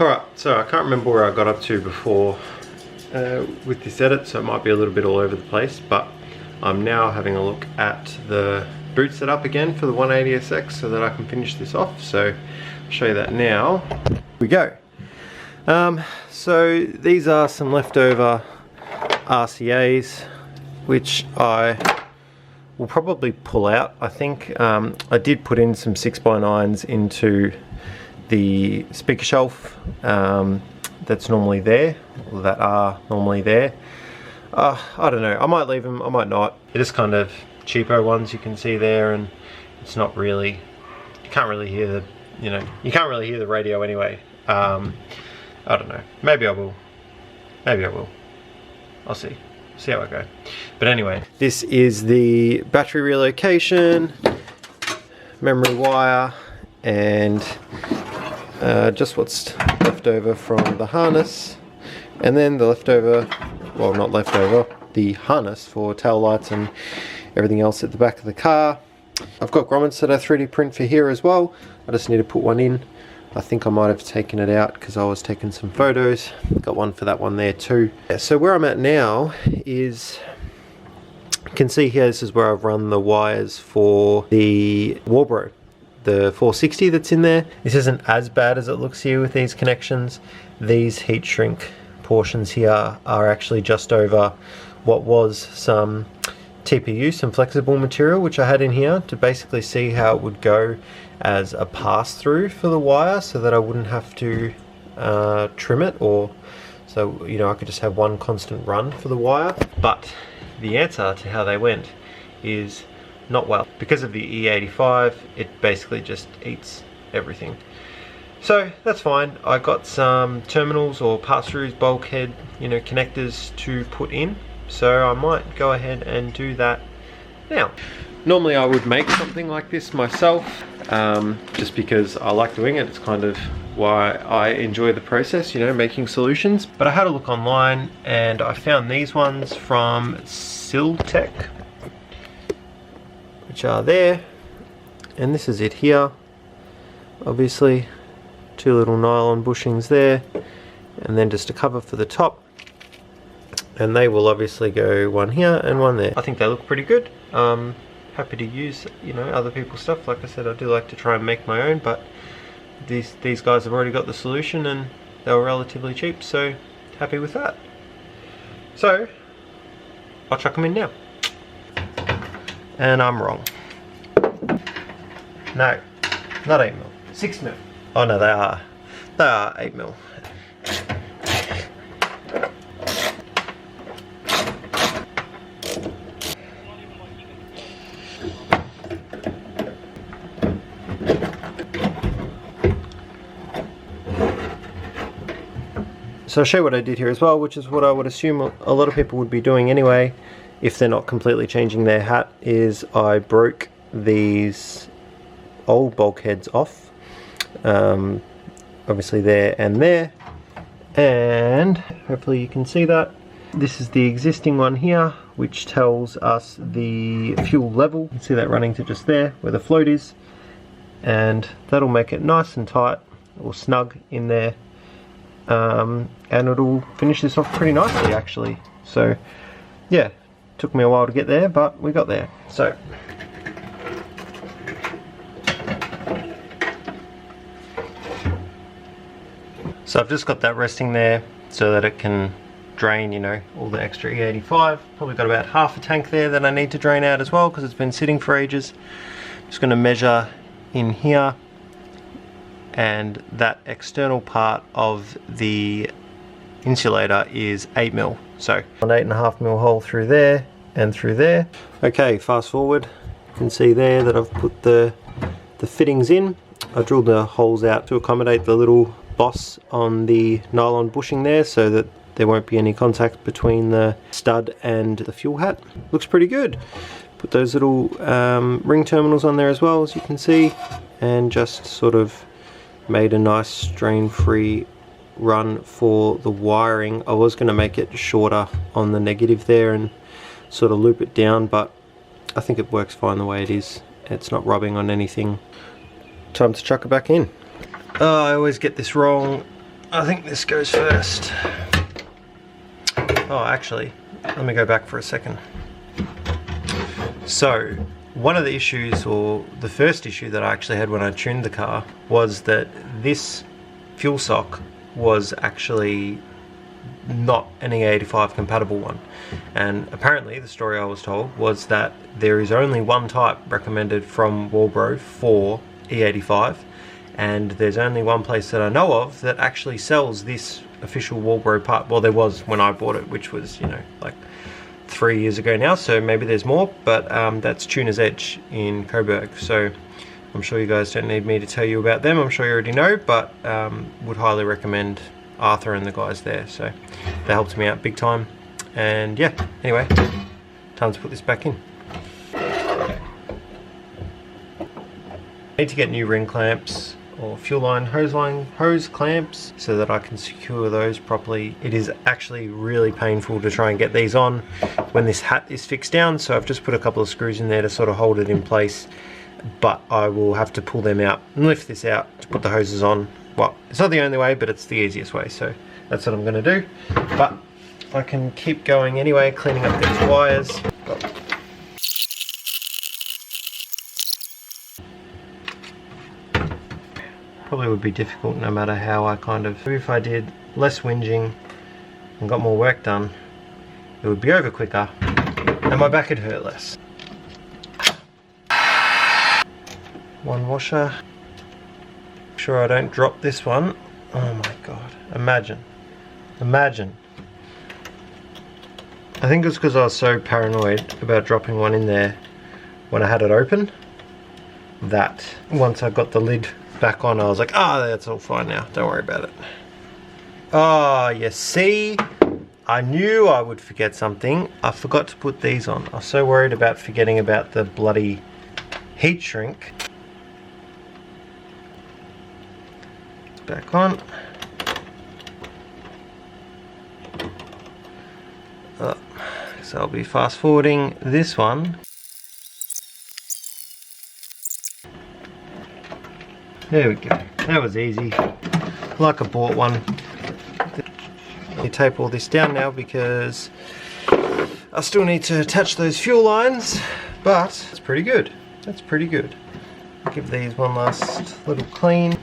Alright, so I can't remember where I got up to before with this edit, so it might be a little bit all over the place, but I'm now having a look at the boot setup again for the 180SX so that I can finish this off. So I'll show you that now. Here we go. So these are some leftover RCAs which I will probably pull out. I think I did put in some 6x9s into the speaker shelf that's normally there, or that are normally there. I don't know, I might leave them, I might not. They're just kind of cheapo ones you can see there, and it's not really, you can't really hear the, you know, you can't really hear the radio anyway. I don't know, maybe I will, maybe I will, I'll see how I go. But anyway, this is the battery relocation, memory wire, and just what's left over from the harness, and then the leftover, well, not leftover, the harness for tail lights and everything else at the back of the car. I've got grommets that I 3D print for here as well. I just need to put one in. I think I might have taken it out because I was taking some photos. Got one for that one there too. Yeah, so where I'm at now is, you can see here, this is where I've run the wires for the Warbro, the 460 that's in there. This isn't as bad as it looks here with these connections. These heat shrink portions here are actually just over what was some TPU, some flexible material, which I had in here to basically see how it would go as a pass-through for the wire, so that I wouldn't have to trim it, or so, you know, I could just have one constant run for the wire. But the answer to how they went is not well. Because of the E85, it basically just eats everything. So that's fine. I got some terminals or pass-throughs, bulkhead, you know, connectors to put in. So I might go ahead and do that now. Normally I would make something like this myself, just because I like doing it. It's kind of why I enjoy the process, you know, making solutions. But I had a look online and I found these ones from Siltech, which are there, and this is it here. Obviously, two little nylon bushings there, and then just a cover for the top. And they will obviously go one here and one there. I think they look pretty good. Happy to use, you know, other people's stuff. Like I said, I do like to try and make my own, but these guys have already got the solution and they were relatively cheap, so happy with that. So I'll chuck them in now. And I'm wrong. No, not 8mm, 6mm. Oh no, they are 8mm. So I'll show you what I did here as well, which is what I would assume a lot of people would be doing anyway, if they're not completely changing their hat, is I broke these old bulkheads off, obviously there and there, and hopefully you can see that. This is the existing one here, which tells us the fuel level. You can see that running to just there where the float is, and that'll make it nice and tight or snug in there. And it'll finish this off pretty nicely actually. So yeah, took me a while to get there, but we got there. So I've just got that resting there so that it can drain, you know, all the extra E85. Probably got about half a tank there that I need to drain out as well because it's been sitting for ages. Just going to measure in here, and that external part of the insulator is 8mm, so an 8.5mm hole through there and through there. Okay, fast forward, you can see there that I've put the fittings in. I drilled the holes out to accommodate the little boss on the nylon bushing there, so that there won't be any contact between the stud and the fuel hat. Looks pretty good. Put those little ring terminals on there as well, as you can see, and just sort of made a nice strain-free run for the wiring. I was going to make it shorter on the negative there and sort of loop it down, but I think it works fine the way it is. It's not rubbing on anything. Time to chuck it back in. I always get this wrong. I think this goes first. Oh, actually, let me go back for a second. So, one of the issues, or the first issue that I actually had when I tuned the car, was that this fuel sock was actually not an E85 compatible one. And apparently the story I was told was that there is only one type recommended from Walbro for E85, and there's only one place that I know of that actually sells this official Walbro part. Well, there was when I bought it, which was, you know, like 3 years ago now, so maybe there's more, but that's Tuner's Edge in Coburg. So I'm sure you guys don't need me to tell you about them, I'm sure you already know, but would highly recommend Arthur and the guys there. So they helped me out big time. And yeah, anyway, time to put this back in. Need to get new ring clamps or fuel line, hose clamps, so that I can secure those properly. It is actually really painful to try and get these on when this hat is fixed down, so I've just put a couple of screws in there to sort of hold it in place, but I will have to pull them out and lift this out to put the hoses on. Well, it's not the only way, but it's the easiest way, so that's what I'm going to do. But I can keep going anyway, cleaning up these wires. Probably would be difficult no matter how I kind of... If I did less whinging and got more work done, it would be over quicker and my back would hurt less. One washer. Make sure I don't drop this one. Oh my god, imagine. I think it's because I was so paranoid about dropping one in there when I had it open, that once I got the lid back on, I was like, ah, that's all fine now, don't worry about it. Oh, you see, I knew I would forget something. I forgot to put these on. I was so worried about forgetting about the bloody heat shrink. Back on. So I'll be fast forwarding this one. There we go. That was easy. Like I bought one. You tape all this down now because I still need to attach those fuel lines, but it's pretty good. That's pretty good. I'll give these one last little clean.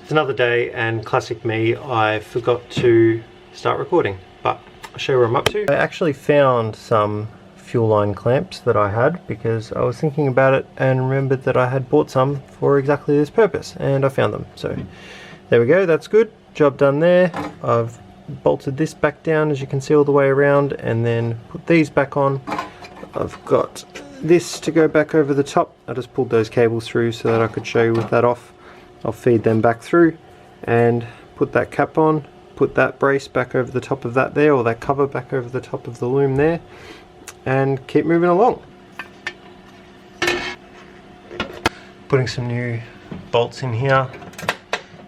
It's another day, and classic me, I forgot to start recording, but I'll show you where I'm up to. I actually found some fuel line clamps that I had because I was thinking about it and remembered that I had bought some for exactly this purpose, and I found them. So there we go, that's good. Job done there. I've bolted this back down, as you can see, all the way around, and then put these back on. I've got this to go back over the top. I just pulled those cables through so that I could show you with that off. I'll feed them back through and put that cap on, put that brace back over the top of that there, or that cover back over the top of the loom there, and keep moving along. Putting some new bolts in here,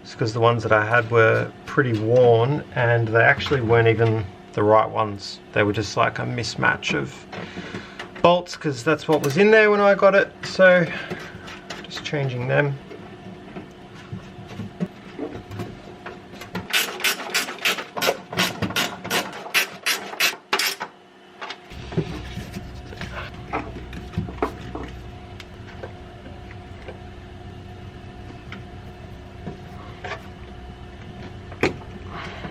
just because the ones that I had were pretty worn, and they actually weren't even the right ones. They were just like a mismatch of bolts, because that's what was in there when I got it. So just changing them.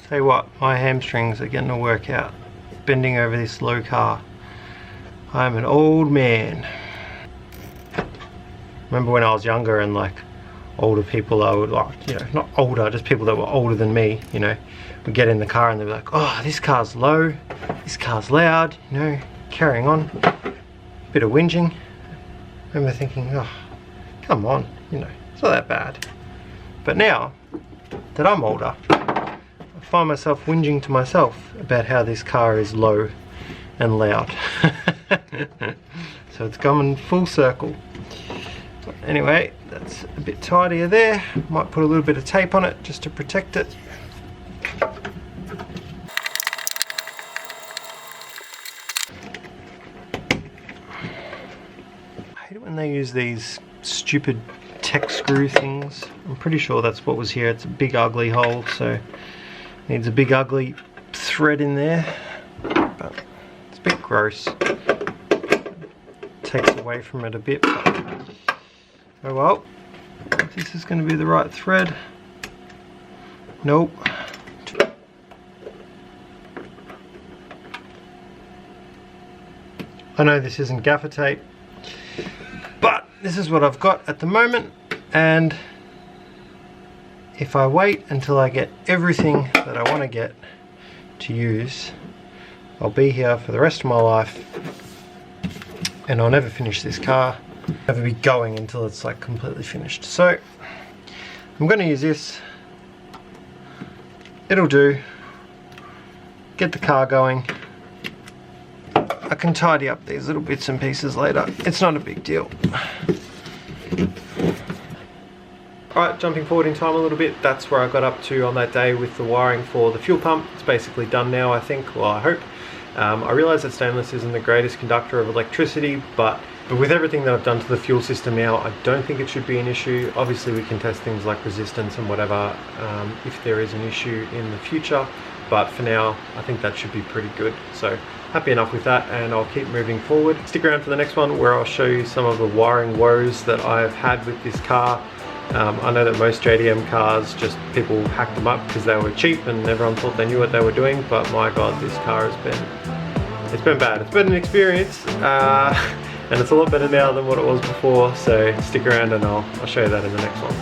Tell you what, my hamstrings are getting to work out bending over this low car. I'm an old man. Remember when I was younger and like older people, I would like, you know, not older, just people that were older than me, you know, would get in the car and they'd be like, oh, this car's low, this car's loud, you know, carrying on. Bit of whinging. I remember thinking, oh, come on, you know, it's not that bad. But now that I'm older, I find myself whinging to myself about how this car is low and loud. So it's coming full circle. But anyway, that's a bit tidier there. Might put a little bit of tape on it just to protect it. I hate it when they use these stupid tech screw things. I'm pretty sure that's what was here. It's a big ugly hole, so needs a big ugly thread in there. But it's a bit gross. Takes away from it a bit, but oh well. If this is going to be the right thread. Nope. I know this isn't gaffer tape, but this is what I've got at the moment, and if I wait until I get everything that I want to get to use, I'll be here for the rest of my life and I'll never finish this car. I'll never be going until it's like completely finished. So I'm going to use this. It'll do. Get the car going. I can tidy up these little bits and pieces later. It's not a big deal. Alright, jumping forward in time a little bit, that's where I got up to on that day with the wiring for the fuel pump. It's basically done now, I think. Well, I hope. I realise that stainless isn't the greatest conductor of electricity, but with everything that I've done to the fuel system now, I don't think it should be an issue. Obviously we can test things like resistance and whatever if there is an issue in the future, but for now I think that should be pretty good. So happy enough with that, and I'll keep moving forward. Stick around for the next one where I'll show you some of the wiring woes that I've had with this car. I know that most JDM cars, just people hacked them up because they were cheap and everyone thought they knew what they were doing, but my god, this car has been bad. It's been an experience, and it's a lot better now than what it was before, so stick around and I'll show you that in the next one.